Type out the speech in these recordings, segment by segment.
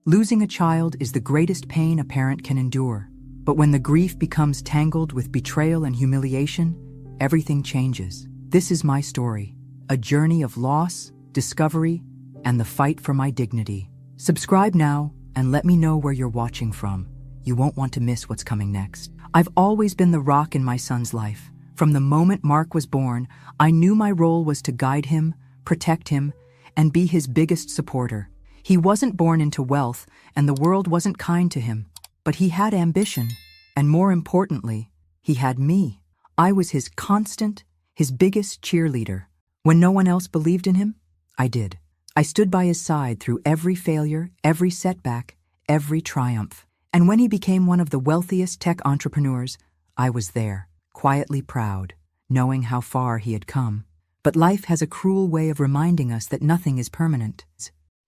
Losing a child is the greatest pain a parent can endure. But when the grief becomes tangled with betrayal and humiliation, everything changes. This is my story, a journey of loss, discovery, and the fight for my dignity. Subscribe now and let me know where you're watching from. You won't want to miss what's coming next. I've always been the rock in my son's life. From the moment Mark was born, I knew my role was to guide him, protect him, and be his biggest supporter. He wasn't born into wealth, and the world wasn't kind to him. But he had ambition, and more importantly, he had me. I was his constant, his biggest cheerleader. When no one else believed in him, I did. I stood by his side through every failure, every setback, every triumph. And when he became one of the wealthiest tech entrepreneurs, I was there, quietly proud, knowing how far he had come. But life has a cruel way of reminding us that nothing is permanent.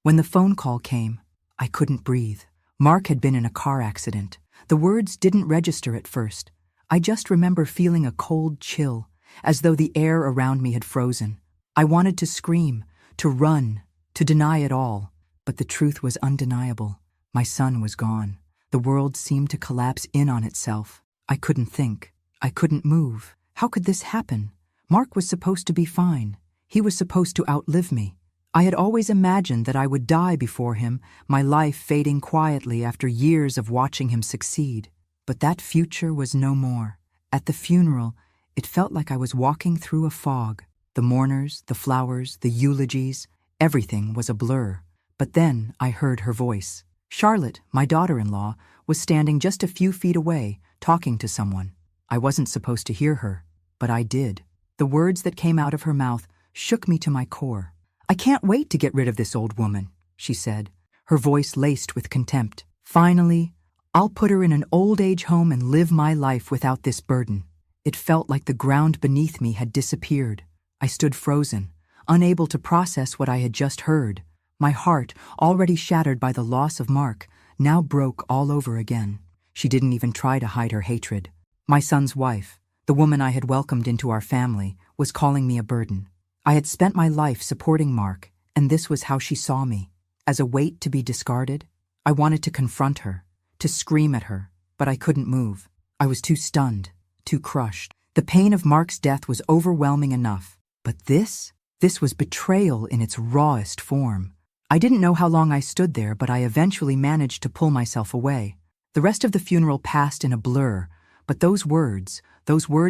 When the phone call came, I couldn't breathe. Mark had been in a car accident. The words didn't register at first. I just remember feeling a cold chill, as though the air around me had frozen. I wanted to scream, to run, to deny it all. But the truth was undeniable. My son was gone. The world seemed to collapse in on itself. I couldn't think. I couldn't move. How could this happen? Mark was supposed to be fine. He was supposed to outlive me. I had always imagined that I would die before him, my life fading quietly after years of watching him succeed. But that future was no more. At the funeral, it felt like I was walking through a fog. The mourners, the flowers, the eulogies, everything was a blur. But then I heard her voice. Charlotte, my daughter-in-law, was standing just a few feet away, talking to someone. I wasn't supposed to hear her, but I did. The words that came out of her mouth shook me to my core. "I can't wait to get rid of this old woman," she said, her voice laced with contempt. "Finally, I'll put her in an old-age home and live my life without this burden." It felt like the ground beneath me had disappeared. I stood frozen, unable to process what I had just heard. My heart, already shattered by the loss of Mark, now broke all over again. She didn't even try to hide her hatred. My son's wife, the woman I had welcomed into our family, was calling me a burden. I had spent my life supporting Mark, and this was how she saw me, as a weight to be discarded. I wanted to confront her, to scream at her, but I couldn't move. I was too stunned, too crushed. The pain of Mark's death was overwhelming enough. But this was betrayal in its rawest form. I didn't know how long I stood there, but I eventually managed to pull myself away. The rest of the funeral passed in a blur, but those words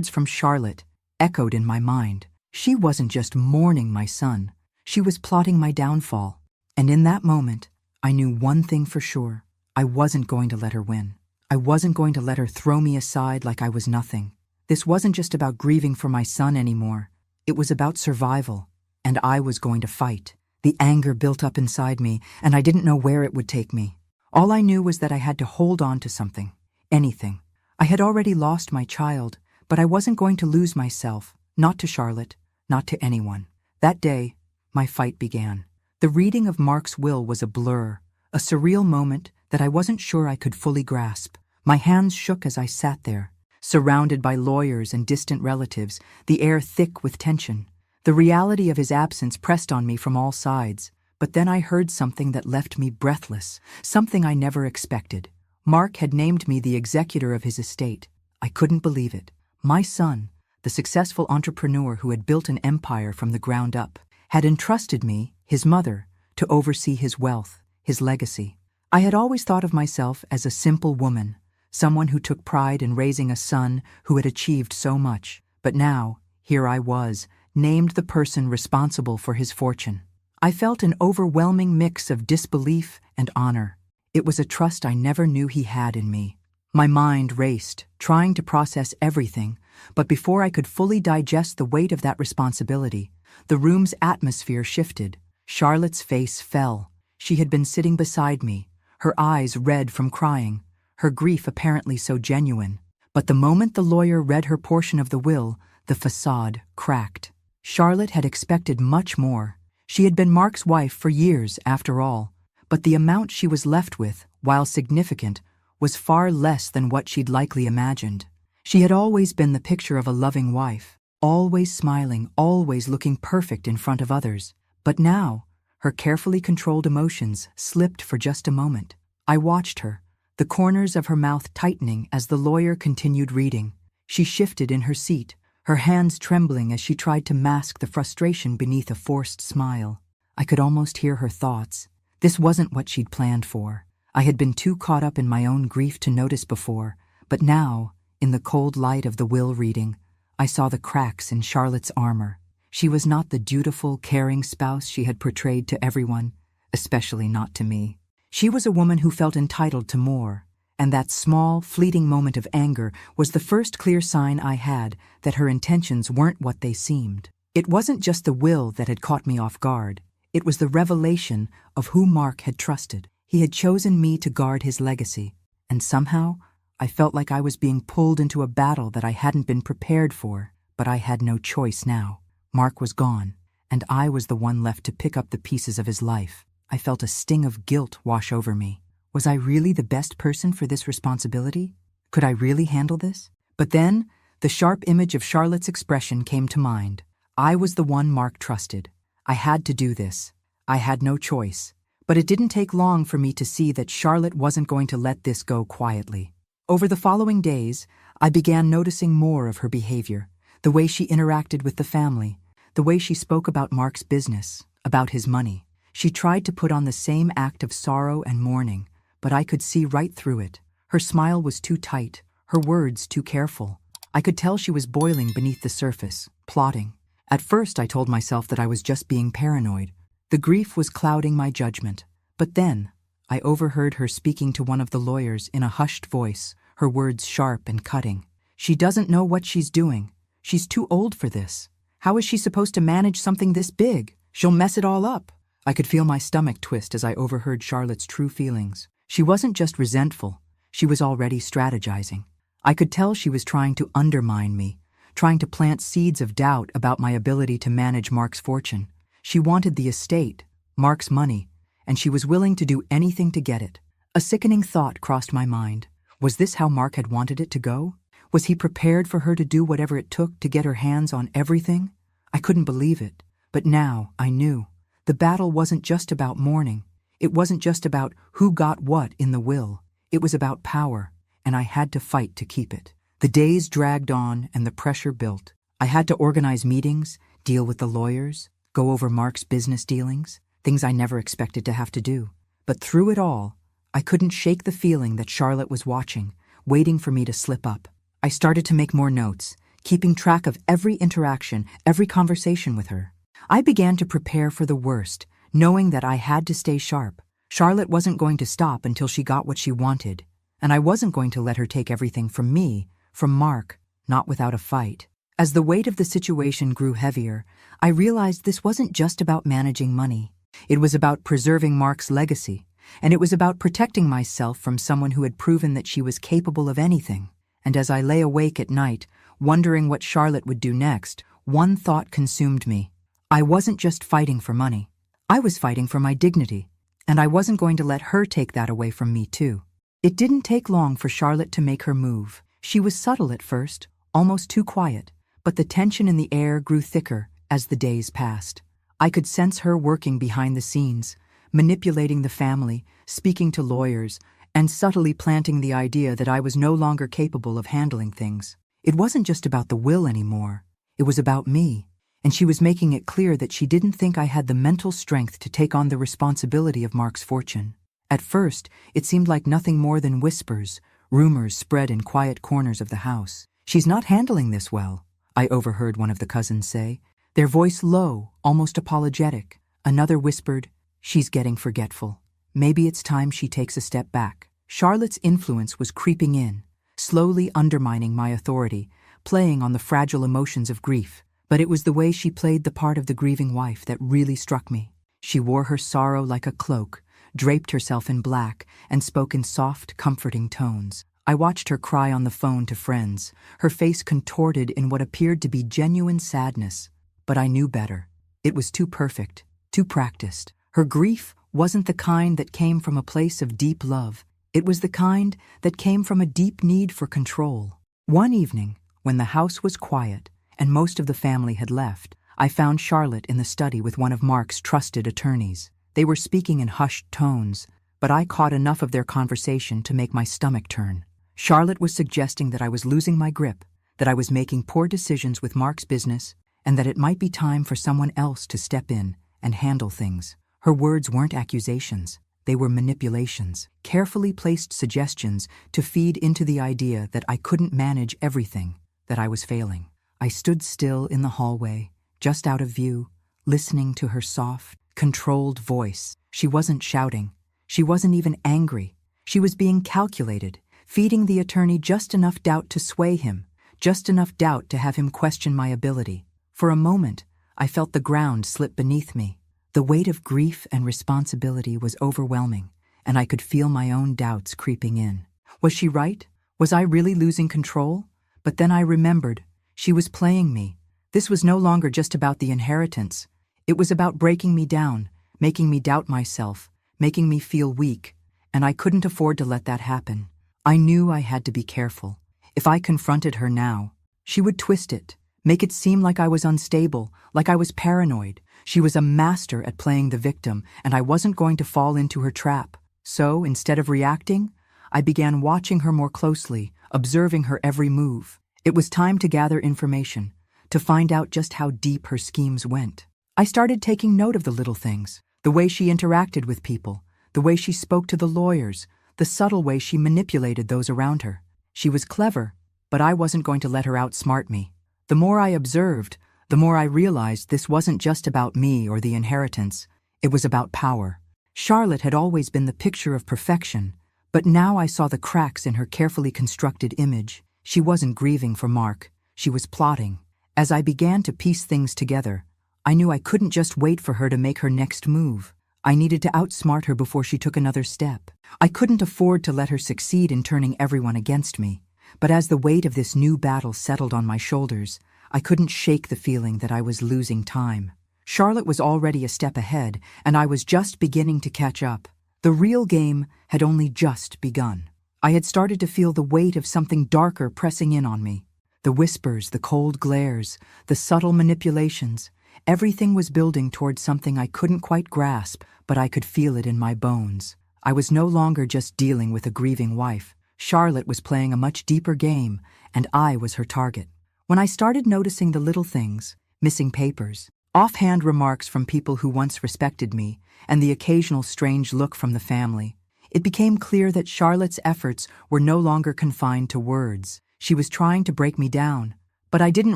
from Charlotte, echoed in my mind. She wasn't just mourning my son. She was plotting my downfall. And in that moment, I knew one thing for sure. I wasn't going to let her win. I wasn't going to let her throw me aside like I was nothing. This wasn't just about grieving for my son anymore. It was about survival, and I was going to fight. The anger built up inside me, and I didn't know where it would take me. All I knew was that I had to hold on to something, anything. I had already lost my child, but I wasn't going to lose myself, not to Charlotte, not to anyone. That day, my fight began. The reading of Mark's will was a blur, a surreal moment that I wasn't sure I could fully grasp. My hands shook as I sat there, surrounded by lawyers and distant relatives, the air thick with tension. The reality of his absence pressed on me from all sides. But then I heard something that left me breathless, something I never expected. Mark had named me the executor of his estate. I couldn't believe it. My son, the successful entrepreneur who had built an empire from the ground up, had entrusted me, his mother, to oversee his wealth, his legacy. I had always thought of myself as a simple woman, someone who took pride in raising a son who had achieved so much. But now, here I was, named the person responsible for his fortune. I felt an overwhelming mix of disbelief and honor. It was a trust I never knew he had in me. My mind raced, trying to process everything, but before I could fully digest the weight of that responsibility, the room's atmosphere shifted. Charlotte's face fell. She had been sitting beside me, her eyes red from crying, her grief apparently so genuine. But the moment the lawyer read her portion of the will, the facade cracked. Charlotte had expected much more. She had been Mark's wife for years, after all, but the amount she was left with, while significant, was far less than what she'd likely imagined. She had always been the picture of a loving wife, always smiling, always looking perfect in front of others. But now, Her carefully controlled emotions slipped for just a moment. I watched her, the corners of her mouth tightening as the lawyer continued reading. She shifted in her seat, her hands trembling as she tried to mask the frustration beneath a forced smile. I could almost hear her thoughts. This wasn't what she'd planned for. I had been too caught up in my own grief to notice before, but now, in the cold light of the will reading, I saw the cracks in Charlotte's armor. She was not the dutiful, caring spouse she had portrayed to everyone, especially not to me. She was a woman who felt entitled to more, and that small, fleeting moment of anger was the first clear sign I had that her intentions weren't what they seemed. It wasn't just the will that had caught me off guard. It was the revelation of who Mark had trusted. He had chosen me to guard his legacy, and somehow I felt like I was being pulled into a battle that I hadn't been prepared for. But I had no choice now. Mark was gone, and I was the one left to pick up the pieces of his life. I felt a sting of guilt wash over me. Was I really the best person for this responsibility? Could I really handle this? But then, the sharp image of Charlotte's expression came to mind. I was the one Mark trusted. I had to do this. I had no choice. But it didn't take long for me to see that Charlotte wasn't going to let this go quietly. Over the following days, I began noticing more of her behavior, the way she interacted with the family, the way she spoke about Mark's business, about his money. She tried to put on the same act of sorrow and mourning, but I could see right through it. Her smile was too tight, her words too careful. I could tell she was boiling beneath the surface, plotting. At first I told myself that I was just being paranoid. The grief was clouding my judgment. But then, I overheard her speaking to one of the lawyers in a hushed voice, her words sharp and cutting. She doesn't know what she's doing. She's too old for this. How is she supposed to manage something this big? She'll mess it all up. I could feel my stomach twist as I overheard Charlotte's true feelings. She wasn't just resentful. She was already strategizing. I could tell she was trying to undermine me, trying to plant seeds of doubt about my ability to manage Mark's fortune. She wanted the estate, Mark's money, and she was willing to do anything to get it. A sickening thought crossed my mind. Was this how Mark had wanted it to go? Was he prepared for her to do whatever it took to get her hands on everything? I couldn't believe it, but now I knew. The battle wasn't just about mourning. It wasn't just about who got what in the will. It was about power, and I had to fight to keep it. The days dragged on and the pressure built. I had to organize meetings, deal with the lawyers, go over Mark's business dealings, things I never expected to have to do. But through it all, I couldn't shake the feeling that Charlotte was watching, waiting for me to slip up. I started to make more notes, keeping track of every interaction, every conversation with her. I began to prepare for the worst, knowing that I had to stay sharp. Charlotte wasn't going to stop until she got what she wanted, and I wasn't going to let her take everything from me, from Mark, not without a fight. As the weight of the situation grew heavier, I realized this wasn't just about managing money. It was about preserving Mark's legacy, and it was about protecting myself from someone who had proven that she was capable of anything. And as I lay awake at night, wondering what Charlotte would do next, one thought consumed me. I wasn't just fighting for money. I was fighting for my dignity, and I wasn't going to let her take that away from me too. It didn't take long for Charlotte to make her move. She was subtle at first, almost too quiet, but the tension in the air grew thicker as the days passed. I could sense her working behind the scenes, manipulating the family, speaking to lawyers, and subtly planting the idea that I was no longer capable of handling things. It wasn't just about the will anymore. It was about me, and she was making it clear that she didn't think I had the mental strength to take on the responsibility of Mark's fortune. At first, it seemed like nothing more than whispers, rumors spread in quiet corners of the house. "She's not handling this well," I overheard one of the cousins say, their voice low, almost apologetic. Another whispered, "She's getting forgetful. Maybe it's time she takes a step back." Charlotte's influence was creeping in, slowly undermining my authority, playing on the fragile emotions of grief. But it was the way she played the part of the grieving wife that really struck me. She wore her sorrow like a cloak, draped herself in black, and spoke in soft, comforting tones. I watched her cry on the phone to friends, her face contorted in what appeared to be genuine sadness. But I knew better. It was too perfect, too practiced. Her grief wasn't the kind that came from a place of deep love. It was the kind that came from a deep need for control. One evening, when the house was quiet and most of the family had left, I found Charlotte in the study with one of Mark's trusted attorneys. They were speaking in hushed tones, but I caught enough of their conversation to make my stomach turn. Charlotte was suggesting that I was losing my grip, that I was making poor decisions with Mark's business, and that it might be time for someone else to step in and handle things. Her words weren't accusations. They were manipulations, carefully placed suggestions to feed into the idea that I couldn't manage everything, that I was failing. I stood still in the hallway, just out of view, listening to her soft, controlled voice. She wasn't shouting. She wasn't even angry. She was being calculated, feeding the attorney just enough doubt to sway him, just enough doubt to have him question my ability. For a moment, I felt the ground slip beneath me. The weight of grief and responsibility was overwhelming, and I could feel my own doubts creeping in. Was she right? Was I really losing control? But then I remembered. She was playing me. This was no longer just about the inheritance. It was about breaking me down, making me doubt myself, making me feel weak, and I couldn't afford to let that happen. I knew I had to be careful. If I confronted her now, she would twist it, make it seem like I was unstable, like I was paranoid. She was a master at playing the victim, and I wasn't going to fall into her trap. So, instead of reacting, I began watching her more closely, observing her every move. It was time to gather information, to find out just how deep her schemes went. I started taking note of the little things, the way she interacted with people, the way she spoke to the lawyers, the subtle way she manipulated those around her. She was clever, but I wasn't going to let her outsmart me. The more I observed, the more I realized this wasn't just about me or the inheritance. It was about power. Charlotte had always been the picture of perfection, but now I saw the cracks in her carefully constructed image. She wasn't grieving for Mark. She was plotting. As I began to piece things together, I knew I couldn't just wait for her to make her next move. I needed to outsmart her before she took another step. I couldn't afford to let her succeed in turning everyone against me. But as the weight of this new battle settled on my shoulders, I couldn't shake the feeling that I was losing time. Charlotte was already a step ahead, and I was just beginning to catch up. The real game had only just begun. I had started to feel the weight of something darker pressing in on me. The whispers, the cold glares, the subtle manipulations. Everything was building towards something I couldn't quite grasp, but I could feel it in my bones. I was no longer just dealing with a grieving wife. Charlotte was playing a much deeper game, and I was her target. When I started noticing the little things, missing papers, offhand remarks from people who once respected me, and the occasional strange look from the family, it became clear that Charlotte's efforts were no longer confined to words. She was trying to break me down, but I didn't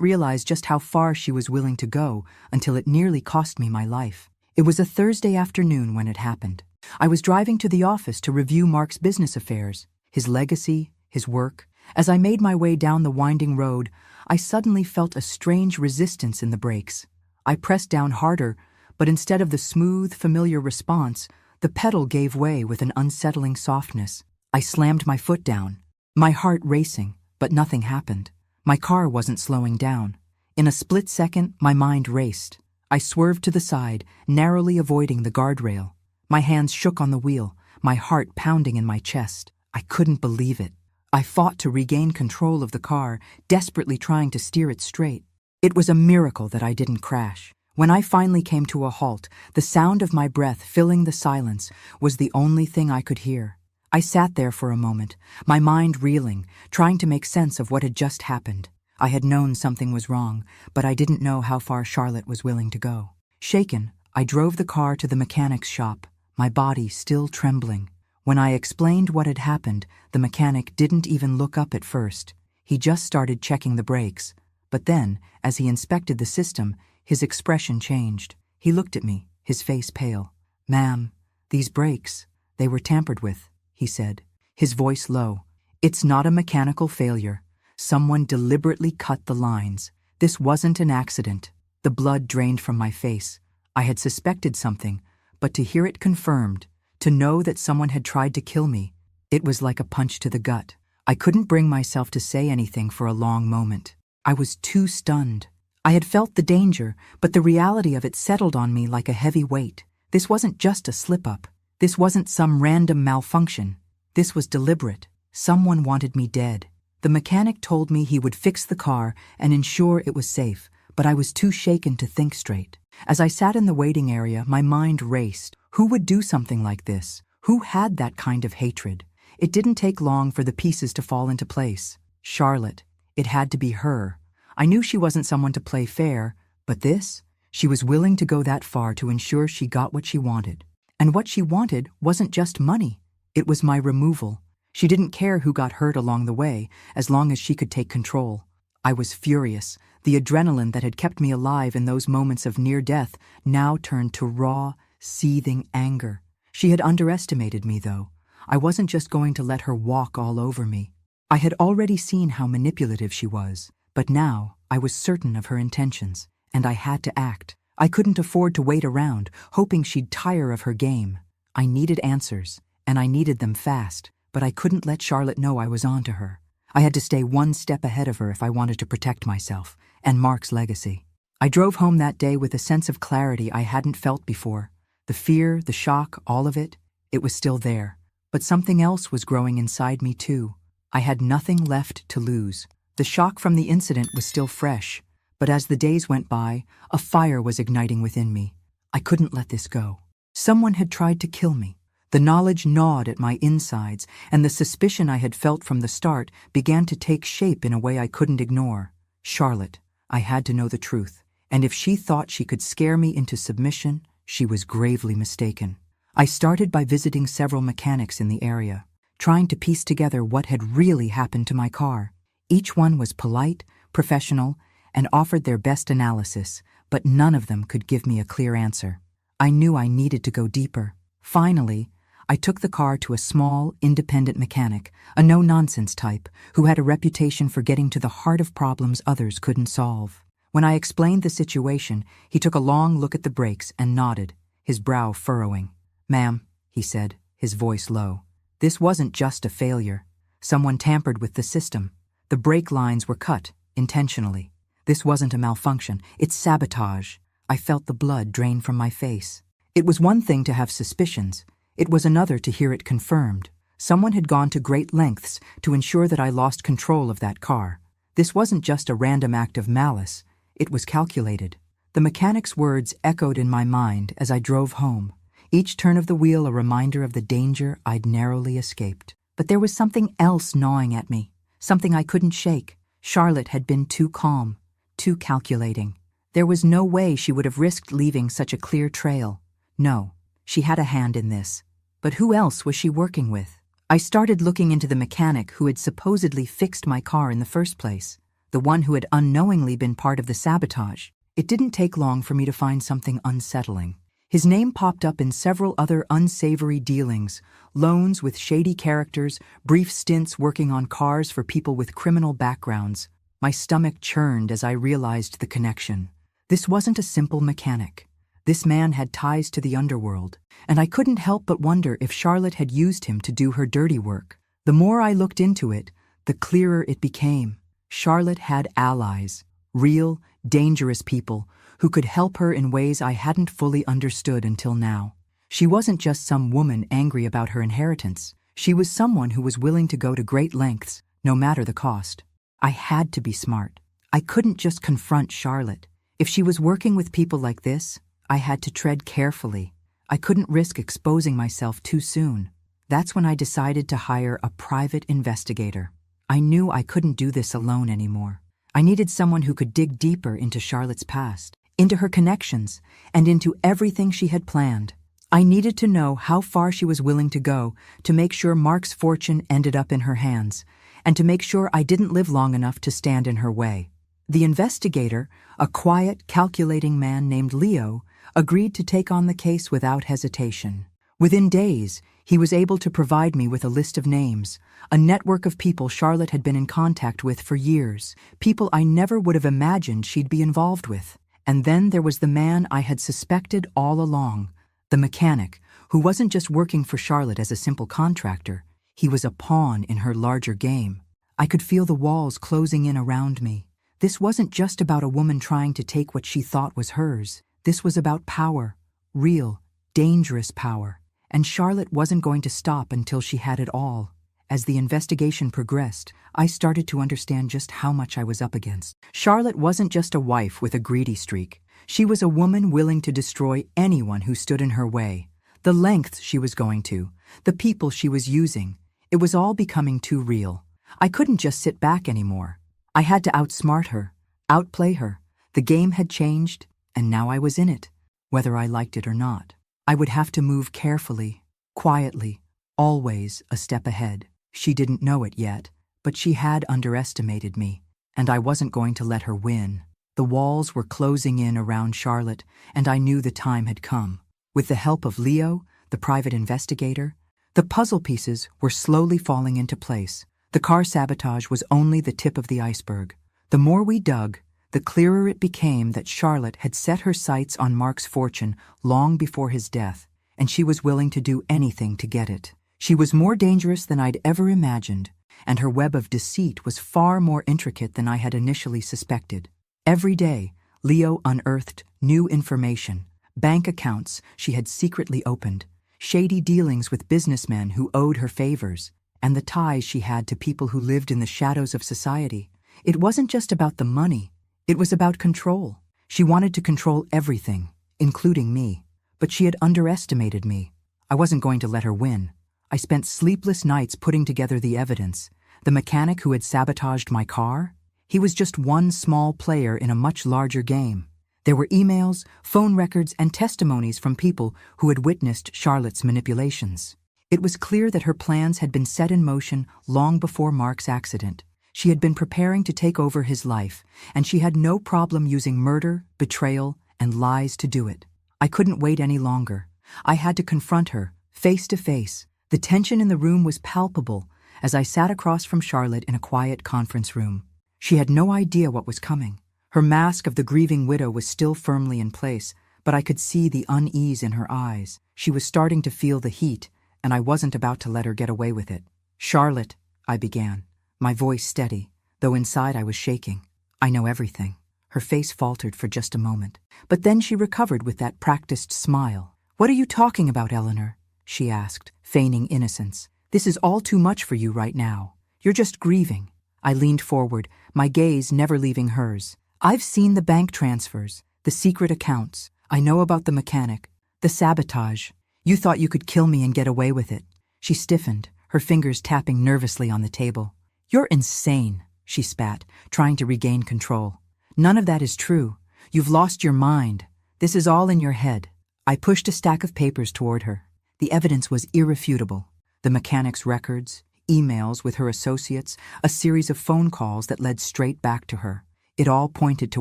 realize just how far she was willing to go until it nearly cost me my life. It was a Thursday afternoon when it happened. I was driving to the office to review Mark's business affairs, his legacy, his work. As I made my way down the winding road, I suddenly felt a strange resistance in the brakes. I pressed down harder, but instead of the smooth, familiar response, the pedal gave way with an unsettling softness. I slammed my foot down, my heart racing, but nothing happened. My car wasn't slowing down. In a split second, my mind raced. I swerved to the side, narrowly avoiding the guardrail. My hands shook on the wheel, my heart pounding in my chest. I couldn't believe it. I fought to regain control of the car, desperately trying to steer it straight. It was a miracle that I didn't crash. When I finally came to a halt, the sound of my breath filling the silence was the only thing I could hear. I sat there for a moment, my mind reeling, trying to make sense of what had just happened. I had known something was wrong, but I didn't know how far Charlotte was willing to go. Shaken, I drove the car to the mechanic's shop, my body still trembling. When I explained what had happened, the mechanic didn't even look up at first. He just started checking the brakes. But then, as he inspected the system, his expression changed. He looked at me, his face pale. "Ma'am, these brakes, they were tampered with," he said, his voice low. "It's not a mechanical failure. Someone deliberately cut the lines. This wasn't an accident." The blood drained from my face. I had suspected something, but to hear it confirmed, to know that someone had tried to kill me, it was like a punch to the gut. I couldn't bring myself to say anything for a long moment. I was too stunned. I had felt the danger, but the reality of it settled on me like a heavy weight. This wasn't just a slip-up. This wasn't some random malfunction. This was deliberate. Someone wanted me dead. The mechanic told me he would fix the car and ensure it was safe, but I was too shaken to think straight. As I sat in the waiting area, my mind raced. Who would do something like this? Who had that kind of hatred? It didn't take long for the pieces to fall into place. Charlotte. It had to be her. I knew she wasn't someone to play fair, but this? She was willing to go that far to ensure she got what she wanted. And what she wanted wasn't just money. It was my removal. She didn't care who got hurt along the way, as long as she could take control. I was furious. The adrenaline that had kept me alive in those moments of near death now turned to raw, seething anger. She had underestimated me, though. I wasn't just going to let her walk all over me. I had already seen how manipulative she was, but now I was certain of her intentions, and I had to act. I couldn't afford to wait around, hoping she'd tire of her game. I needed answers, and I needed them fast, but I couldn't let Charlotte know I was on to her. I had to stay one step ahead of her if I wanted to protect myself and Mark's legacy. I drove home that day with a sense of clarity I hadn't felt before. The fear, the shock, all of it was still there. But something else was growing inside me too. I had nothing left to lose. The shock from the incident was still fresh, but as the days went by, a fire was igniting within me. I couldn't let this go. Someone had tried to kill me. The knowledge gnawed at my insides, and the suspicion I had felt from the start began to take shape in a way I couldn't ignore. Charlotte. I had to know the truth, and if she thought she could scare me into submission, she was gravely mistaken. I started by visiting several mechanics in the area, trying to piece together what had really happened to my car. Each one was polite, professional, and offered their best analysis, but none of them could give me a clear answer. I knew I needed to go deeper. Finally, I took the car to a small, independent mechanic, a no-nonsense type, who had a reputation for getting to the heart of problems others couldn't solve. When I explained the situation, he took a long look at the brakes and nodded, his brow furrowing. "Ma'am," he said, his voice low, "this wasn't just a failure. Someone tampered with the system. The brake lines were cut, intentionally. This wasn't a malfunction, it's sabotage." I felt the blood drain from my face. It was one thing to have suspicions. It was another to hear it confirmed. Someone had gone to great lengths to ensure that I lost control of that car. This wasn't just a random act of malice. It was calculated. The mechanic's words echoed in my mind as I drove home, each turn of the wheel a reminder of the danger I'd narrowly escaped. But there was something else gnawing at me, something I couldn't shake. Charlotte had been too calm, too calculating. There was no way she would have risked leaving such a clear trail. No, she had a hand in this. But who else was she working with? I started looking into the mechanic who had supposedly fixed my car in the first place, the one who had unknowingly been part of the sabotage. It didn't take long for me to find something unsettling. His name popped up in several other unsavory dealings, loans with shady characters, brief stints working on cars for people with criminal backgrounds. My stomach churned as I realized the connection. This wasn't a simple mechanic. This man had ties to the underworld, and I couldn't help but wonder if Charlotte had used him to do her dirty work. The more I looked into it, the clearer it became. Charlotte had allies, real, dangerous people who could help her in ways I hadn't fully understood until now. She wasn't just some woman angry about her inheritance. She was someone who was willing to go to great lengths, no matter the cost. I had to be smart. I couldn't just confront Charlotte. If she was working with people like this, I had to tread carefully. I couldn't risk exposing myself too soon. That's when I decided to hire a private investigator. I knew I couldn't do this alone anymore. I needed someone who could dig deeper into Charlotte's past, into her connections, and into everything she had planned. I needed to know how far she was willing to go to make sure Mark's fortune ended up in her hands, and to make sure I didn't live long enough to stand in her way. The investigator, a quiet, calculating man named Leo, agreed to take on the case without hesitation. Within days, he was able to provide me with a list of names, a network of people Charlotte had been in contact with for years, people I never would have imagined she'd be involved with. And then there was the man I had suspected all along, the mechanic, who wasn't just working for Charlotte as a simple contractor. He was a pawn in her larger game. I could feel the walls closing in around me. This wasn't just about a woman trying to take what she thought was hers. This was about power, real, dangerous power, and Charlotte wasn't going to stop until she had it all. As the investigation progressed, I started to understand just how much I was up against. Charlotte wasn't just a wife with a greedy streak. She was a woman willing to destroy anyone who stood in her way. The lengths she was going to, the people she was using, it was all becoming too real. I couldn't just sit back anymore. I had to outsmart her, outplay her. The game had changed, and now I was in it, whether I liked it or not. I would have to move carefully, quietly, always a step ahead. She didn't know it yet, but she had underestimated me, and I wasn't going to let her win. The walls were closing in around Charlotte, and I knew the time had come. With the help of Leo, the private investigator, the puzzle pieces were slowly falling into place. The car sabotage was only the tip of the iceberg. The more we dug, the clearer it became that Charlotte had set her sights on Mark's fortune long before his death, and she was willing to do anything to get it. She was more dangerous than I'd ever imagined, and her web of deceit was far more intricate than I had initially suspected. Every day, Leo unearthed new information, bank accounts she had secretly opened, shady dealings with businessmen who owed her favors, and the ties she had to people who lived in the shadows of society. It wasn't just about the money, it was about control. She wanted to control everything, including me, but she had underestimated me. I wasn't going to let her win. I spent sleepless nights putting together the evidence. The mechanic who had sabotaged my car? He was just one small player in a much larger game. There were emails, phone records, and testimonies from people who had witnessed Charlotte's manipulations. It was clear that her plans had been set in motion long before Mark's accident. She had been preparing to take over his life, and she had no problem using murder, betrayal, and lies to do it. I couldn't wait any longer. I had to confront her, face to face. The tension in the room was palpable as I sat across from Charlotte in a quiet conference room. She had no idea what was coming. Her mask of the grieving widow was still firmly in place, but I could see the unease in her eyes. She was starting to feel the heat, and I wasn't about to let her get away with it. "Charlotte," I began, my voice steady, though inside I was shaking. "I know everything." Her face faltered for just a moment, but then she recovered with that practiced smile. "What are you talking about, Eleanor?" she asked, feigning innocence. "This is all too much for you right now. You're just grieving." I leaned forward, my gaze never leaving hers. "I've seen the bank transfers, the secret accounts. I know about the mechanic, the sabotage. You thought you could kill me and get away with it." She stiffened, her fingers tapping nervously on the table. "You're insane," she spat, trying to regain control. "None of that is true. You've lost your mind. This is all in your head." I pushed a stack of papers toward her. The evidence was irrefutable. The mechanic's records, emails with her associates, a series of phone calls that led straight back to her. It all pointed to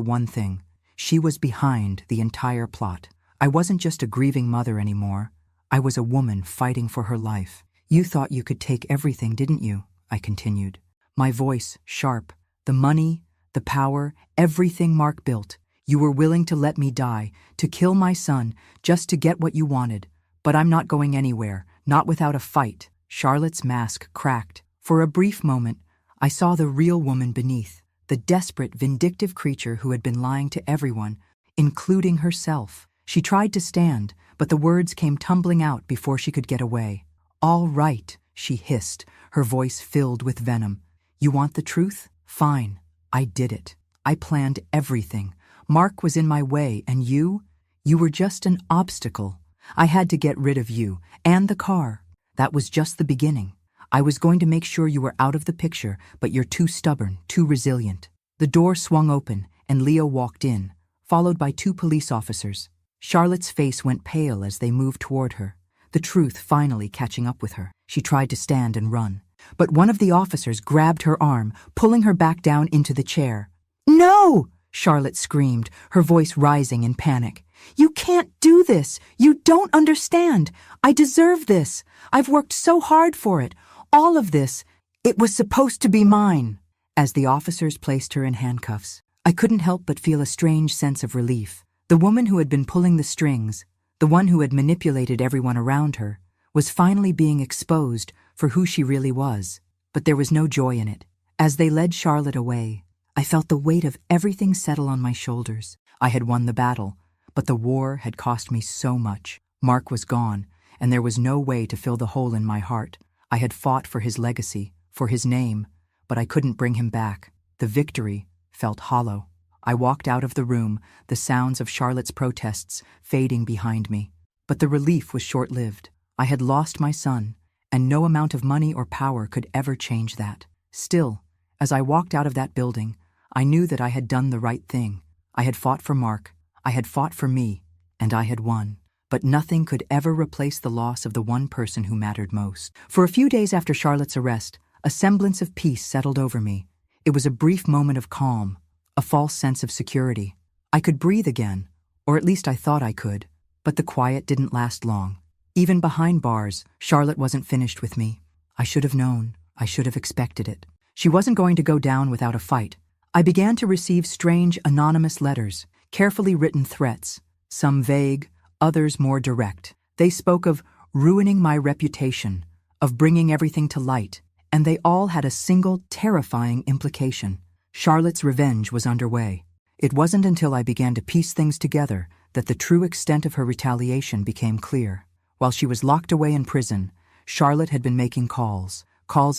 one thing. She was behind the entire plot. I wasn't just a grieving mother anymore. I was a woman fighting for her life. "You thought you could take everything, didn't you?" I continued. My voice sharp. "The money, the power, everything Mark built. You were willing to let me die, to kill my son, just to get what you wanted. But I'm not going anywhere, not without a fight." Charlotte's mask cracked. For a brief moment, I saw the real woman beneath, the desperate, vindictive creature who had been lying to everyone, including herself. She tried to stand, but the words came tumbling out before she could get away. "All right," she hissed, her voice filled with venom. "You want the truth? Fine. I did it. I planned everything. Mark was in my way, and you were just an obstacle. I had to get rid of you, and the car. That was just the beginning. I was going to make sure you were out of the picture, but you're too stubborn, too resilient." The door swung open, and Leo walked in, followed by 2 police officers. Charlotte's face went pale as they moved toward her, the truth finally catching up with her. She tried to stand and run, but one of the officers grabbed her arm, pulling her back down into the chair. "No!" Charlotte screamed, her voice rising in panic. "You can't do this! You don't understand! I deserve this! I've worked so hard for it! All of this! It was supposed to be mine!" As the officers placed her in handcuffs, I couldn't help but feel a strange sense of relief. The woman who had been pulling the strings, the one who had manipulated everyone around her, was finally being exposed for who she really was. But there was no joy in it. As they led Charlotte away, I felt the weight of everything settle on my shoulders. I had won the battle, but the war had cost me so much. Mark was gone, and there was no way to fill the hole in my heart. I had fought for his legacy, for his name, but I couldn't bring him back. The victory felt hollow. I walked out of the room, the sounds of Charlotte's protests fading behind me. But the relief was short-lived. I had lost my son, and no amount of money or power could ever change that. Still, as I walked out of that building, I knew that I had done the right thing. I had fought for Mark, I had fought for me, and I had won. But nothing could ever replace the loss of the one person who mattered most. For a few days after Charlotte's arrest, a semblance of peace settled over me. It was a brief moment of calm, a false sense of security. I could breathe again, or at least I thought I could. But the quiet didn't last long. Even behind bars, Charlotte wasn't finished with me. I should have known. I should have expected it. She wasn't going to go down without a fight. I began to receive strange, anonymous letters, carefully written threats, some vague, others more direct. They spoke of ruining my reputation, of bringing everything to light, and they all had a single, terrifying implication. Charlotte's revenge was underway. It wasn't until I began to piece things together that the true extent of her retaliation became clear. While she was locked away in prison, Charlotte had been making calls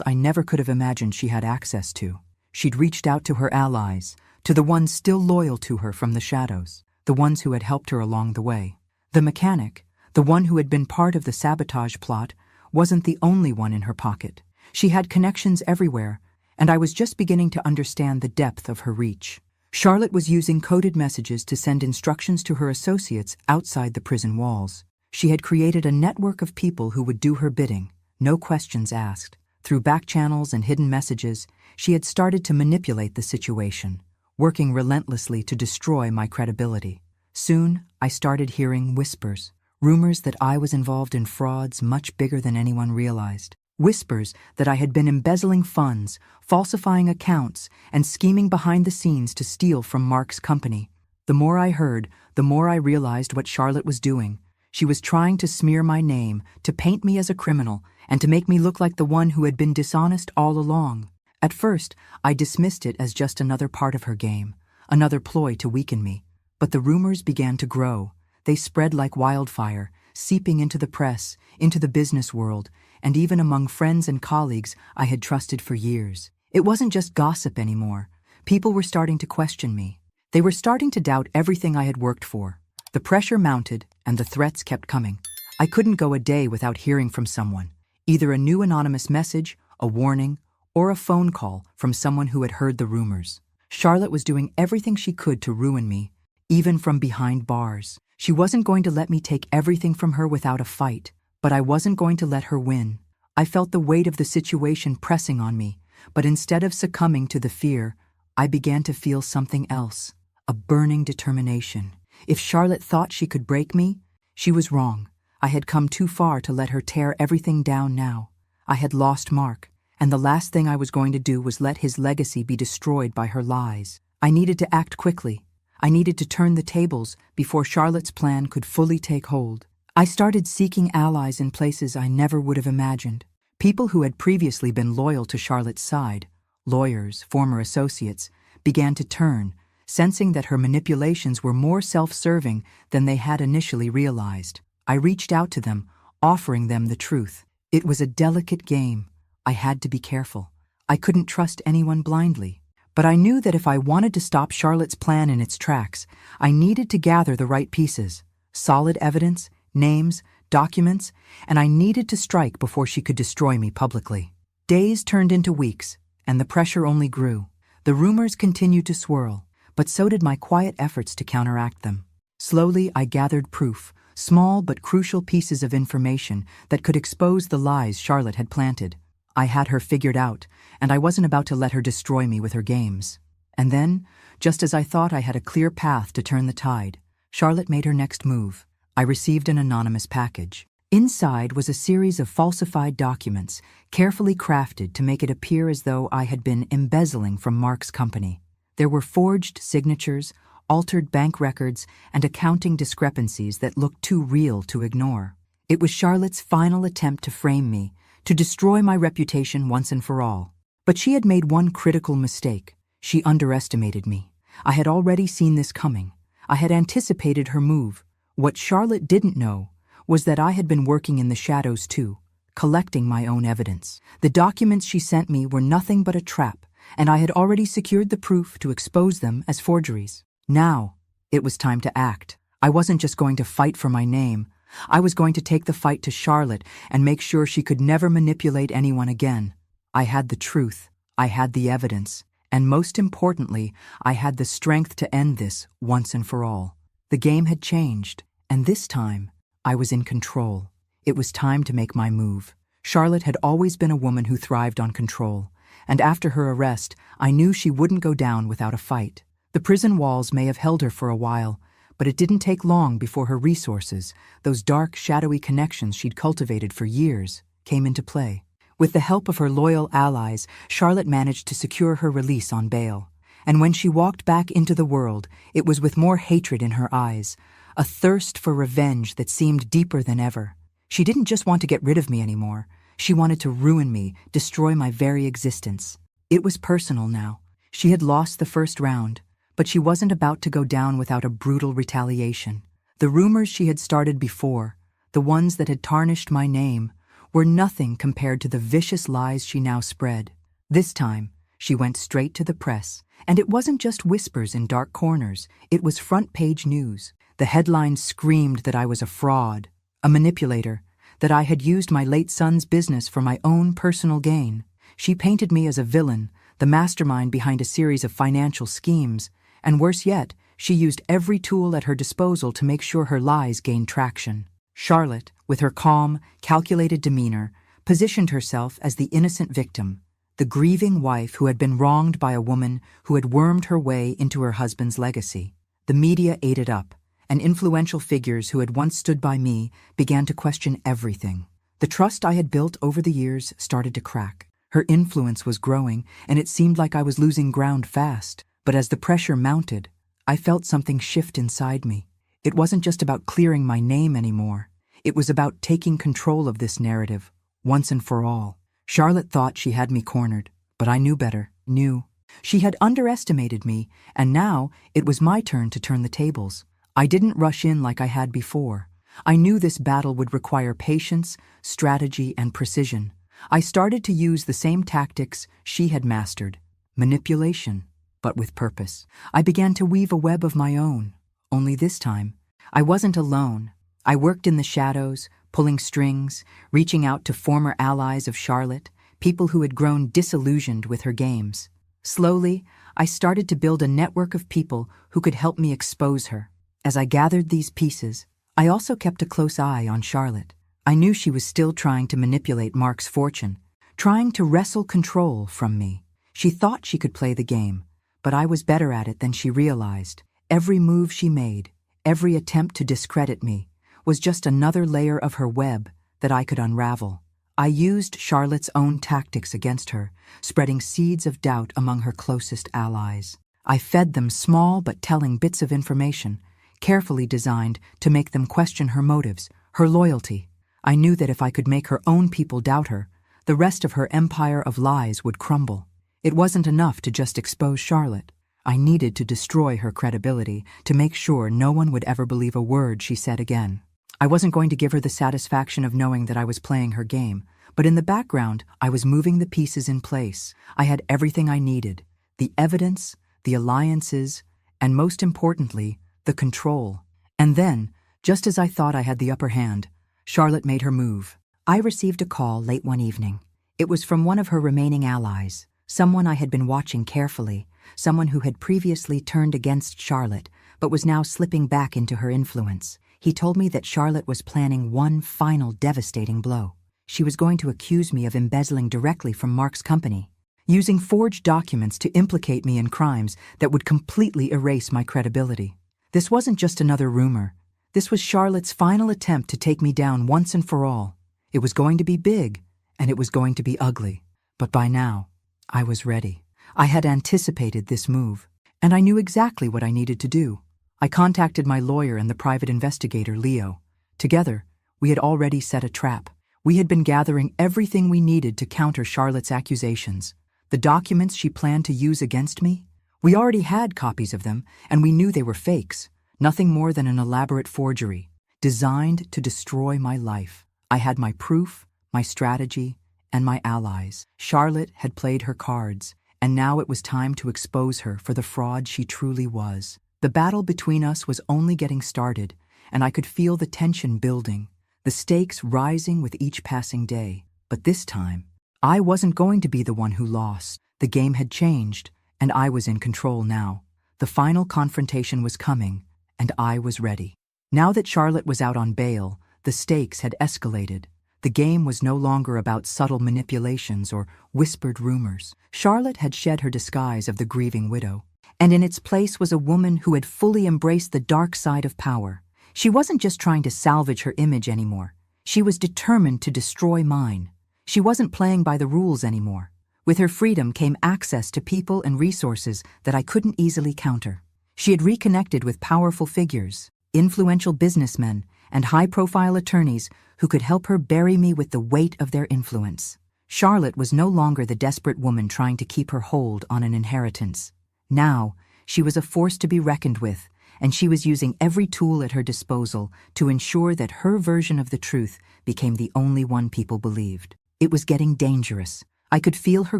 I never could have imagined she had access to. She'd reached out to her allies, to the ones still loyal to her from the shadows, the ones who had helped her along the way. The mechanic, the one who had been part of the sabotage plot, wasn't the only one in her pocket. She had connections everywhere, and I was just beginning to understand the depth of her reach. Charlotte was using coded messages to send instructions to her associates outside the prison walls. She had created a network of people who would do her bidding, no questions asked. Through back channels and hidden messages, she had started to manipulate the situation, working relentlessly to destroy my credibility. Soon, I started hearing whispers, rumors that I was involved in frauds much bigger than anyone realized. Whispers that I had been embezzling funds, falsifying accounts, and scheming behind the scenes to steal from Mark's company. The more I heard, the more I realized what Charlotte was doing. She was trying to smear my name, to paint me as a criminal, and to make me look like the one who had been dishonest all along. At first, I dismissed it as just another part of her game, another ploy to weaken me. But the rumors began to grow. They spread like wildfire, seeping into the press, into the business world, and even among friends and colleagues I had trusted for years. It wasn't just gossip anymore. People were starting to question me. They were starting to doubt everything I had worked for. The pressure mounted, and the threats kept coming. I couldn't go a day without hearing from someone, either a new anonymous message, a warning, or a phone call from someone who had heard the rumors. Charlotte was doing everything she could to ruin me, even from behind bars. She wasn't going to let me take everything from her without a fight, but I wasn't going to let her win. I felt the weight of the situation pressing on me, but instead of succumbing to the fear, I began to feel something else, a burning determination. If Charlotte thought she could break me, she was wrong. I had come too far to let her tear everything down now. I had lost Mark, and the last thing I was going to do was let his legacy be destroyed by her lies. I needed to act quickly. I needed to turn the tables before Charlotte's plan could fully take hold. I started seeking allies in places I never would have imagined. People who had previously been loyal to Charlotte's side, lawyers, former associates, began to turn, sensing that her manipulations were more self-serving than they had initially realized. I reached out to them, offering them the truth. It was a delicate game. I had to be careful. I couldn't trust anyone blindly. But I knew that if I wanted to stop Charlotte's plan in its tracks, I needed to gather the right pieces, solid evidence, names, documents, and I needed to strike before she could destroy me publicly. Days turned into weeks, and the pressure only grew. The rumors continued to swirl, but so did my quiet efforts to counteract them. Slowly, I gathered proof, small but crucial pieces of information that could expose the lies Charlotte had planted. I had her figured out, and I wasn't about to let her destroy me with her games. And then, just as I thought I had a clear path to turn the tide, Charlotte made her next move. I received an anonymous package. Inside was a series of falsified documents, carefully crafted to make it appear as though I had been embezzling from Mark's company. There were forged signatures, altered bank records, and accounting discrepancies that looked too real to ignore. It was Charlotte's final attempt to frame me, to destroy my reputation once and for all. But she had made one critical mistake. She underestimated me. I had already seen this coming. I had anticipated her move. What Charlotte didn't know was that I had been working in the shadows too, collecting my own evidence. The documents she sent me were nothing but a trap, and I had already secured the proof to expose them as forgeries. Now, it was time to act. I wasn't just going to fight for my name. I was going to take the fight to Charlotte and make sure she could never manipulate anyone again. I had the truth, I had the evidence, and most importantly, I had the strength to end this once and for all. The game had changed, and this time, I was in control. It was time to make my move. Charlotte had always been a woman who thrived on control, and after her arrest, I knew she wouldn't go down without a fight. The prison walls may have held her for a while, but it didn't take long before her resources, those dark, shadowy connections she'd cultivated for years, came into play. With the help of her loyal allies, Charlotte managed to secure her release on bail. And when she walked back into the world, it was with more hatred in her eyes, a thirst for revenge that seemed deeper than ever. She didn't just want to get rid of me anymore. She wanted to ruin me, destroy my very existence. It was personal now. She had lost the first round, but she wasn't about to go down without a brutal retaliation. The rumors she had started before, the ones that had tarnished my name, were nothing compared to the vicious lies she now spread. This time, she went straight to the press, and it wasn't just whispers in dark corners, it was front-page news. The headlines screamed that I was a fraud, a manipulator, that I had used my late son's business for my own personal gain. She painted me as a villain, the mastermind behind a series of financial schemes, and worse yet, she used every tool at her disposal to make sure her lies gained traction. Charlotte, with her calm, calculated demeanor, positioned herself as the innocent victim, the grieving wife who had been wronged by a woman who had wormed her way into her husband's legacy. The media ate it up, and influential figures who had once stood by me began to question everything. The trust I had built over the years started to crack. Her influence was growing, and it seemed like I was losing ground fast. But as the pressure mounted, I felt something shift inside me. It wasn't just about clearing my name anymore. It was about taking control of this narrative, once and for all. Charlotte thought she had me cornered, but I knew better, knew. She had underestimated me, and now it was my turn to turn the tables. I didn't rush in like I had before. I knew this battle would require patience, strategy, and precision. I started to use the same tactics she had mastered, manipulation, but with purpose. I began to weave a web of my own, only this time, I wasn't alone. I worked in the shadows, pulling strings, reaching out to former allies of Charlotte, people who had grown disillusioned with her games. Slowly, I started to build a network of people who could help me expose her. As I gathered these pieces, I also kept a close eye on Charlotte. I knew she was still trying to manipulate Mark's fortune, trying to wrestle control from me. She thought she could play the game, but I was better at it than she realized. Every move she made, every attempt to discredit me, was just another layer of her web that I could unravel. I used Charlotte's own tactics against her, spreading seeds of doubt among her closest allies. I fed them small but telling bits of information, carefully designed to make them question her motives, her loyalty. I knew that if I could make her own people doubt her, the rest of her empire of lies would crumble. It wasn't enough to just expose Charlotte. I needed to destroy her credibility, to make sure no one would ever believe a word she said again. I wasn't going to give her the satisfaction of knowing that I was playing her game, but in the background, I was moving the pieces in place. I had everything I needed: the evidence, the alliances, and most importantly, the control. And then, just as I thought I had the upper hand, Charlotte made her move. I received a call late one evening. It was from one of her remaining allies, someone I had been watching carefully, someone who had previously turned against Charlotte, but was now slipping back into her influence. He told me that Charlotte was planning one final devastating blow. She was going to accuse me of embezzling directly from Mark's company, using forged documents to implicate me in crimes that would completely erase my credibility. This wasn't just another rumor. This was Charlotte's final attempt to take me down once and for all. It was going to be big, and it was going to be ugly. But by now, I was ready. I had anticipated this move, and I knew exactly what I needed to do. I contacted my lawyer and the private investigator, Leo. Together, we had already set a trap. We had been gathering everything we needed to counter Charlotte's accusations. The documents she planned to use against me? We already had copies of them, and we knew they were fakes, nothing more than an elaborate forgery, designed to destroy my life. I had my proof, my strategy, and my allies. Charlotte had played her cards, and now it was time to expose her for the fraud she truly was. The battle between us was only getting started, and I could feel the tension building, the stakes rising with each passing day. But this time, I wasn't going to be the one who lost. The game had changed, and I was in control now. The final confrontation was coming, and I was ready. Now that Charlotte was out on bail, the stakes had escalated. The game was no longer about subtle manipulations or whispered rumors. Charlotte had shed her disguise of the grieving widow, and in its place was a woman who had fully embraced the dark side of power. She wasn't just trying to salvage her image anymore. She was determined to destroy mine. She wasn't playing by the rules anymore. With her freedom came access to people and resources that I couldn't easily counter. She had reconnected with powerful figures, influential businessmen, and high-profile attorneys who could help her bury me with the weight of their influence. Charlotte was no longer the desperate woman trying to keep her hold on an inheritance. Now, she was a force to be reckoned with, and she was using every tool at her disposal to ensure that her version of the truth became the only one people believed. It was getting dangerous. I could feel her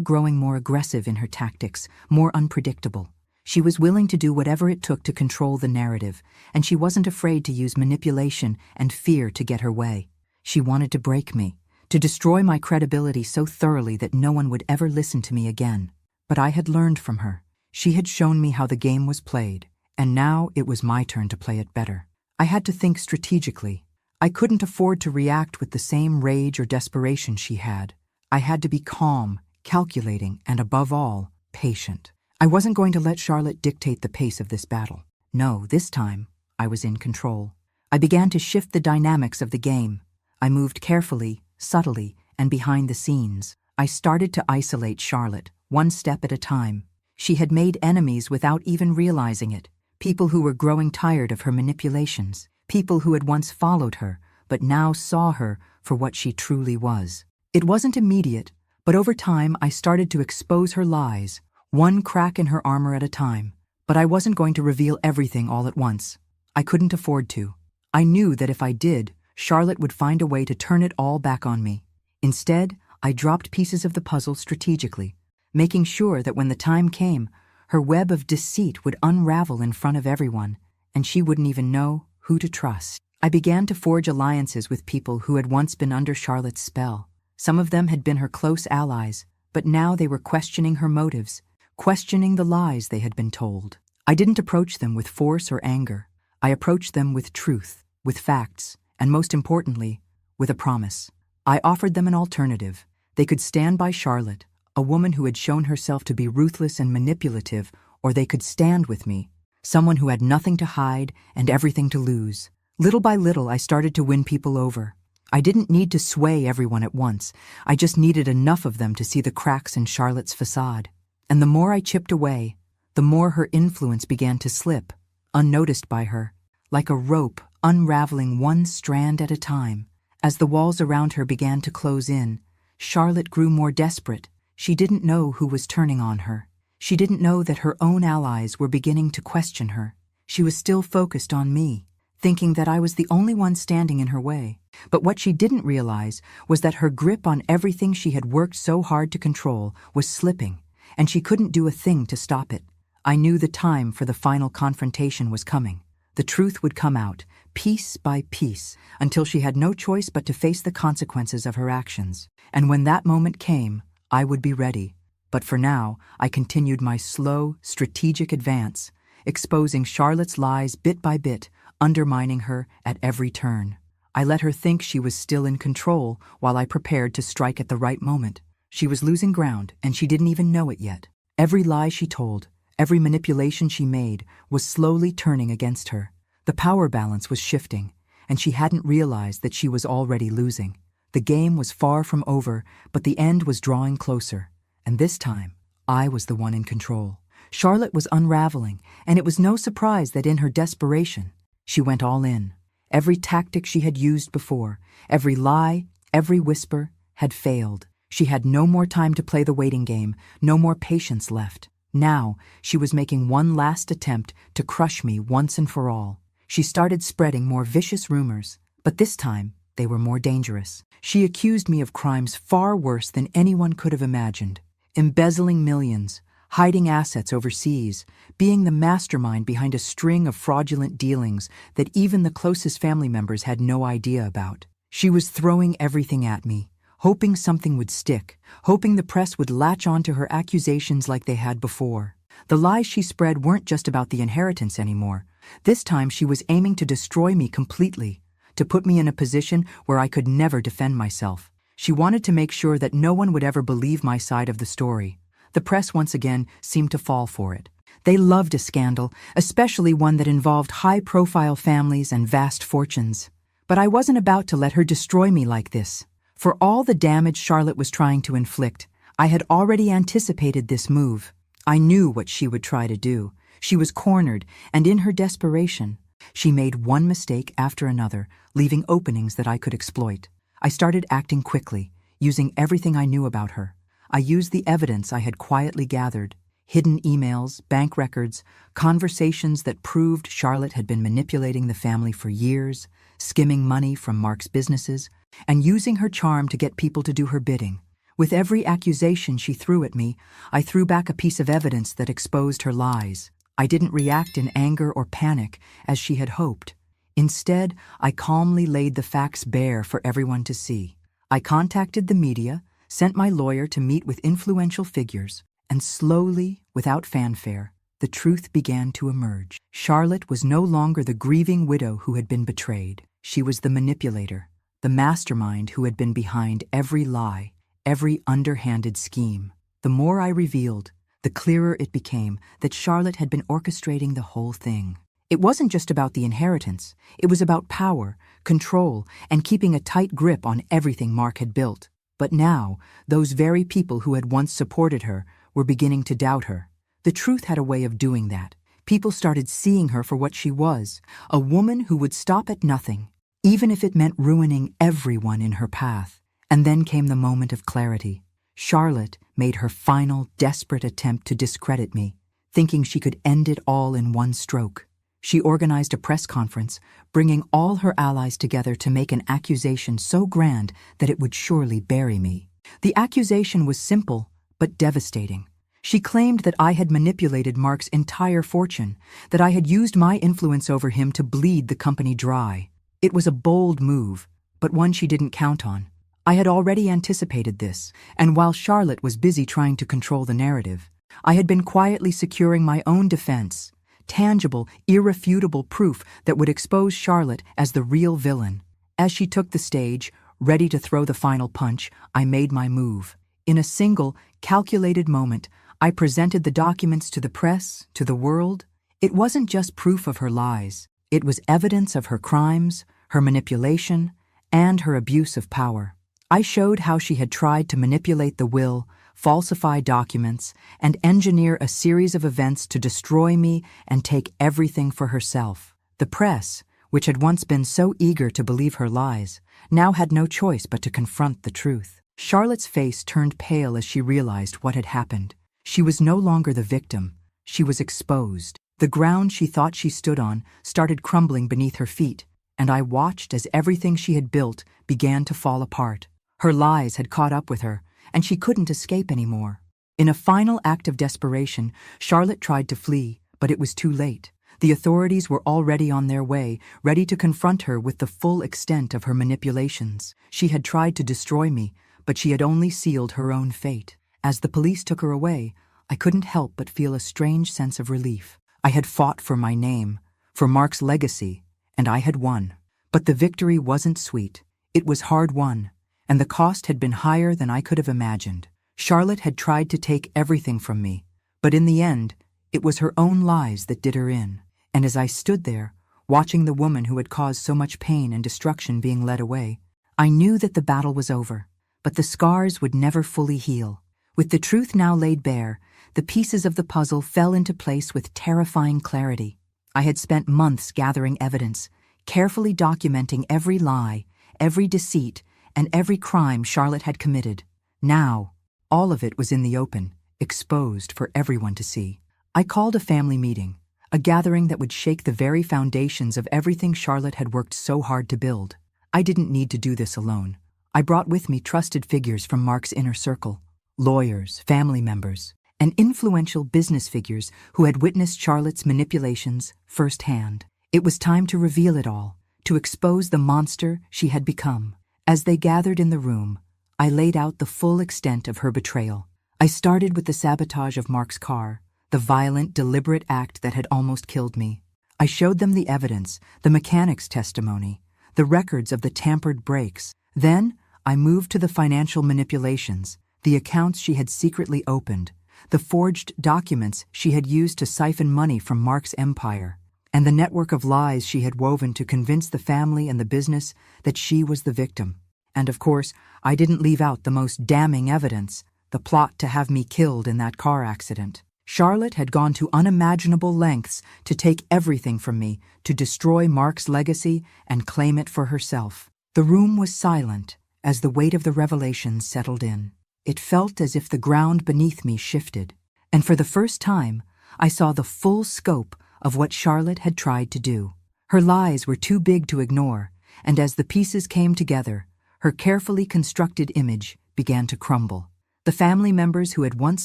growing more aggressive in her tactics, more unpredictable. She was willing to do whatever it took to control the narrative, and she wasn't afraid to use manipulation and fear to get her way. She wanted to break me, to destroy my credibility so thoroughly that no one would ever listen to me again. But I had learned from her. She had shown me how the game was played, and now it was my turn to play it better. I had to think strategically. I couldn't afford to react with the same rage or desperation she had. I had to be calm, calculating, and above all, patient. I wasn't going to let Charlotte dictate the pace of this battle. No, this time, I was in control. I began to shift the dynamics of the game. I moved carefully, subtly, and behind the scenes. I started to isolate Charlotte, one step at a time. She had made enemies without even realizing it. People who were growing tired of her manipulations. People who had once followed her, but now saw her for what she truly was. It wasn't immediate, but over time I started to expose her lies, one crack in her armor at a time. But I wasn't going to reveal everything all at once. I couldn't afford to. I knew that if I did, Charlotte would find a way to turn it all back on me. Instead, I dropped pieces of the puzzle strategically, making sure that when the time came, her web of deceit would unravel in front of everyone, and she wouldn't even know who to trust. I began to forge alliances with people who had once been under Charlotte's spell. Some of them had been her close allies, but now they were questioning her motives, questioning the lies they had been told. I didn't approach them with force or anger. I approached them with truth, with facts, and most importantly, with a promise. I offered them an alternative. They could stand by Charlotte, a woman who had shown herself to be ruthless and manipulative, or they could stand with me, someone who had nothing to hide and everything to lose. Little by little, I started to win people over. I didn't need to sway everyone at once. I just needed enough of them to see the cracks in Charlotte's facade. And the more I chipped away, the more her influence began to slip, unnoticed by her, like a rope unraveling one strand at a time. As the walls around her began to close in, Charlotte grew more desperate. She didn't know who was turning on her. She didn't know that her own allies were beginning to question her. She was still focused on me, thinking that I was the only one standing in her way. But what she didn't realize was that her grip on everything she had worked so hard to control was slipping, and she couldn't do a thing to stop it. I knew the time for the final confrontation was coming. The truth would come out, piece by piece, until she had no choice but to face the consequences of her actions. And when that moment came, I would be ready. But for now, I continued my slow, strategic advance, exposing Charlotte's lies bit by bit, undermining her at every turn. I let her think she was still in control while I prepared to strike at the right moment. She was losing ground, and she didn't even know it yet. Every lie she told, every manipulation she made, was slowly turning against her. The power balance was shifting, and she hadn't realized that she was already losing. The game was far from over, but the end was drawing closer. And this time, I was the one in control. Charlotte was unraveling, and it was no surprise that in her desperation, she went all in. Every tactic she had used before, every lie, every whisper, had failed. She had no more time to play the waiting game, no more patience left. Now, she was making one last attempt to crush me once and for all. She started spreading more vicious rumors, but this time, they were more dangerous. She accused me of crimes far worse than anyone could have imagined. Embezzling millions, hiding assets overseas, being the mastermind behind a string of fraudulent dealings that even the closest family members had no idea about. She was throwing everything at me, hoping something would stick, hoping the press would latch onto her accusations like they had before. The lies she spread weren't just about the inheritance anymore. This time she was aiming to destroy me completely, to put me in a position where I could never defend myself. She wanted to make sure that no one would ever believe my side of the story. The press once again seemed to fall for it. They loved a scandal, especially one that involved high-profile families and vast fortunes. But I wasn't about to let her destroy me like this. For all the damage Charlotte was trying to inflict, I had already anticipated this move. I knew what she would try to do. She was cornered, and in her desperation, she made one mistake after another, leaving openings that I could exploit. I started acting quickly, using everything I knew about her. I used the evidence I had quietly gathered, hidden emails, bank records, conversations that proved Charlotte had been manipulating the family for years, skimming money from Mark's businesses, and using her charm to get people to do her bidding. With every accusation she threw at me, I threw back a piece of evidence that exposed her lies. I didn't react in anger or panic, as she had hoped. Instead, I calmly laid the facts bare for everyone to see. I contacted the media, sent my lawyer to meet with influential figures, and slowly, without fanfare, the truth began to emerge. Charlotte was no longer the grieving widow who had been betrayed. She was the manipulator, the mastermind who had been behind every lie, every underhanded scheme. The more I revealed, the clearer it became that Charlotte had been orchestrating the whole thing. It wasn't just about the inheritance. It was about power, control, and keeping a tight grip on everything Mark had built. But now, those very people who had once supported her were beginning to doubt her. The truth had a way of doing that. People started seeing her for what she was, a woman who would stop at nothing, even if it meant ruining everyone in her path. And then came the moment of clarity. Charlotte made her final, desperate attempt to discredit me, thinking she could end it all in one stroke. She organized a press conference, bringing all her allies together to make an accusation so grand that it would surely bury me. The accusation was simple, but devastating. She claimed that I had manipulated Mark's entire fortune, that I had used my influence over him to bleed the company dry. It was a bold move, but one she didn't count on. I had already anticipated this, and while Charlotte was busy trying to control the narrative, I had been quietly securing my own defense, tangible, irrefutable proof that would expose Charlotte as the real villain. As she took the stage, ready to throw the final punch, I made my move. In a single, calculated moment, I presented the documents to the press, to the world. It wasn't just proof of her lies. It was evidence of her crimes, her manipulation, and her abuse of power. I showed how she had tried to manipulate the will, falsify documents, and engineer a series of events to destroy me and take everything for herself. The press, which had once been so eager to believe her lies, now had no choice but to confront the truth. Charlotte's face turned pale as she realized what had happened. She was no longer the victim. She was exposed. The ground she thought she stood on started crumbling beneath her feet, and I watched as everything she had built began to fall apart. Her lies had caught up with her, and she couldn't escape anymore. In a final act of desperation, Charlotte tried to flee, but it was too late. The authorities were already on their way, ready to confront her with the full extent of her manipulations. She had tried to destroy me, but she had only sealed her own fate. As the police took her away, I couldn't help but feel a strange sense of relief. I had fought for my name, for Mark's legacy, and I had won. But the victory wasn't sweet. It was hard-won, and the cost had been higher than I could have imagined. Charlotte had tried to take everything from me, but in the end, it was her own lies that did her in. And as I stood there, watching the woman who had caused so much pain and destruction being led away, I knew that the battle was over, but the scars would never fully heal. With the truth now laid bare, the pieces of the puzzle fell into place with terrifying clarity. I had spent months gathering evidence, carefully documenting every lie, every deceit, and every crime Charlotte had committed. Now, all of it was in the open, exposed for everyone to see. I called a family meeting, a gathering that would shake the very foundations of everything Charlotte had worked so hard to build. I didn't need to do this alone. I brought with me trusted figures from Mark's inner circle, lawyers, family members, and influential business figures who had witnessed Charlotte's manipulations firsthand. It was time to reveal it all, to expose the monster she had become. As they gathered in the room, I laid out the full extent of her betrayal. I started with the sabotage of Mark's car, the violent, deliberate act that had almost killed me. I showed them the evidence, the mechanic's testimony, the records of the tampered brakes. Then, I moved to the financial manipulations, the accounts she had secretly opened, the forged documents she had used to siphon money from Mark's empire, and the network of lies she had woven to convince the family and the business that she was the victim. And of course, I didn't leave out the most damning evidence, the plot to have me killed in that car accident. Charlotte had gone to unimaginable lengths to take everything from me, to destroy Mark's legacy and claim it for herself. The room was silent as the weight of the revelations settled in. It felt as if the ground beneath me shifted, and for the first time, I saw the full scope of what Charlotte had tried to do. Her lies were too big to ignore, and as the pieces came together, her carefully constructed image began to crumble. The family members who had once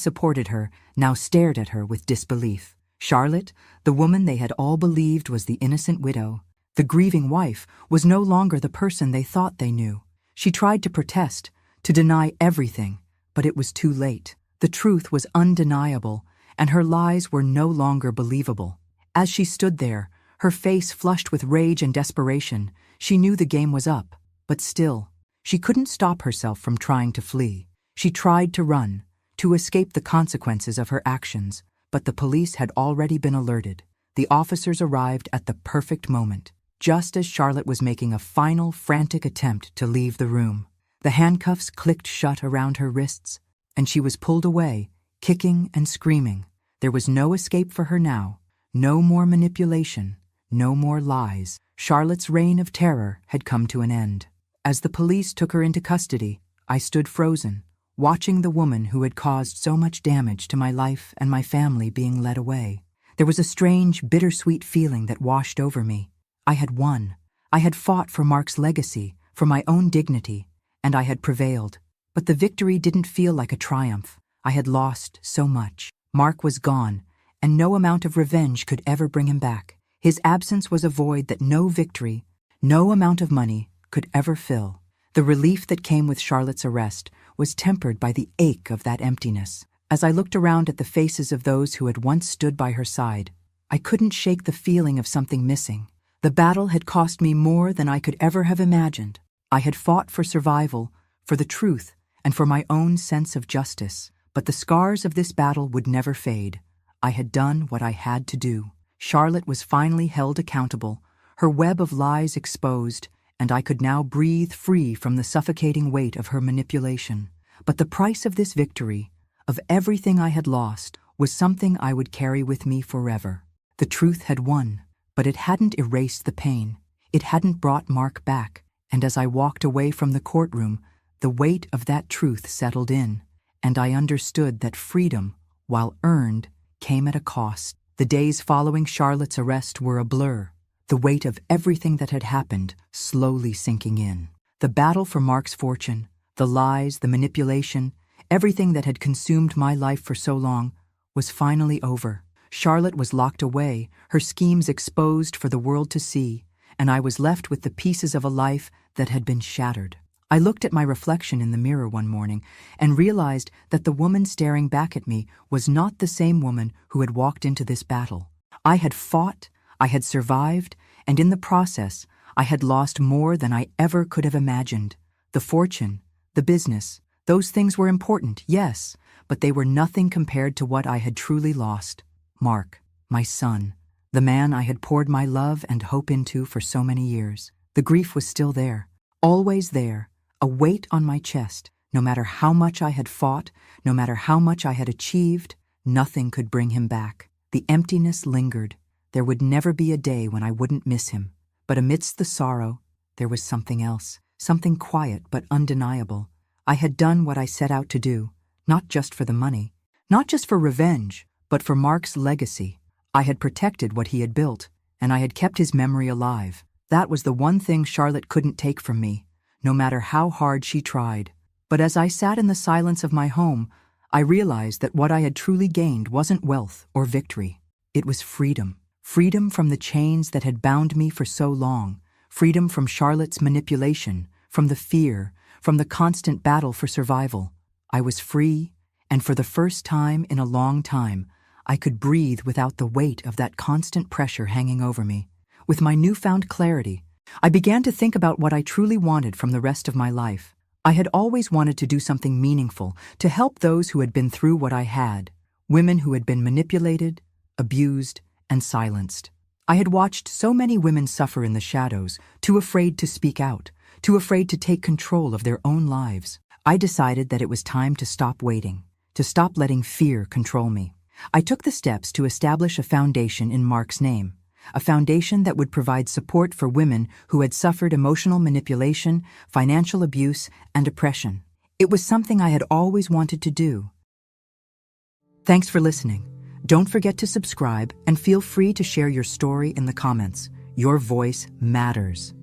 supported her now stared at her with disbelief. Charlotte, the woman they had all believed was the innocent widow, the grieving wife, was no longer the person they thought they knew. She tried to protest, to deny everything, but it was too late. The truth was undeniable, and her lies were no longer believable. As she stood there, her face flushed with rage and desperation, she knew the game was up, but still, she couldn't stop herself from trying to flee. She tried to run, to escape the consequences of her actions, but the police had already been alerted. The officers arrived at the perfect moment, just as Charlotte was making a final, frantic attempt to leave the room. The handcuffs clicked shut around her wrists, and she was pulled away, kicking and screaming. There was no escape for her now, no more manipulation, no more lies. Charlotte's reign of terror had come to an end. As the police took her into custody, I stood frozen, watching the woman who had caused so much damage to my life and my family being led away. There was a strange, bittersweet feeling that washed over me. I had won. I had fought for Mark's legacy, for my own dignity, and I had prevailed. But the victory didn't feel like a triumph. I had lost so much. Mark was gone, and no amount of revenge could ever bring him back. His absence was a void that no victory, no amount of money could ever fill. The relief that came with Charlotte's arrest was tempered by the ache of that emptiness. As I looked around at the faces of those who had once stood by her side, I couldn't shake the feeling of something missing. The battle had cost me more than I could ever have imagined. I had fought for survival, for the truth, and for my own sense of justice. But the scars of this battle would never fade. I had done what I had to do. Charlotte was finally held accountable, her web of lies exposed, and I could now breathe free from the suffocating weight of her manipulation. But the price of this victory, of everything I had lost, was something I would carry with me forever. The truth had won, but it hadn't erased the pain. It hadn't brought Mark back, and as I walked away from the courtroom, the weight of that truth settled in, and I understood that freedom, while earned, came at a cost. The days following Charlotte's arrest were a blur, the weight of everything that had happened slowly sinking in. The battle for Mark's fortune, the lies, the manipulation, everything that had consumed my life for so long, was finally over. Charlotte was locked away, her schemes exposed for the world to see, and I was left with the pieces of a life that had been shattered. I looked at my reflection in the mirror one morning and realized that the woman staring back at me was not the same woman who had walked into this battle. I had fought, I had survived, and in the process, I had lost more than I ever could have imagined. The fortune, the business, those things were important, yes, but they were nothing compared to what I had truly lost. Mark, my son, the man I had poured my love and hope into for so many years. The grief was still there, always there, a weight on my chest. No matter how much I had fought, no matter how much I had achieved, nothing could bring him back. The emptiness lingered. There would never be a day when I wouldn't miss him. But amidst the sorrow, there was something else, something quiet but undeniable. I had done what I set out to do, not just for the money, not just for revenge, but for Mark's legacy. I had protected what he had built, and I had kept his memory alive. That was the one thing Charlotte couldn't take from me, no matter how hard she tried. But as I sat in the silence of my home, I realized that what I had truly gained wasn't wealth or victory. It was freedom. Freedom from the chains that had bound me for so long. Freedom from Charlotte's manipulation, from the fear, from the constant battle for survival. I was free, and for the first time in a long time, I could breathe without the weight of that constant pressure hanging over me. With my newfound clarity, I began to think about what I truly wanted from the rest of my life. I had always wanted to do something meaningful, to help those who had been through what I had, women who had been manipulated, abused, and silenced. I had watched so many women suffer in the shadows, too afraid to speak out, too afraid to take control of their own lives. I decided that it was time to stop waiting, to stop letting fear control me. I took the steps to establish a foundation in Mark's name, a foundation that would provide support for women who had suffered emotional manipulation, financial abuse, and oppression. It was something I had always wanted to do. Thanks for listening. Don't forget to subscribe and feel free to share your story in the comments. Your voice matters.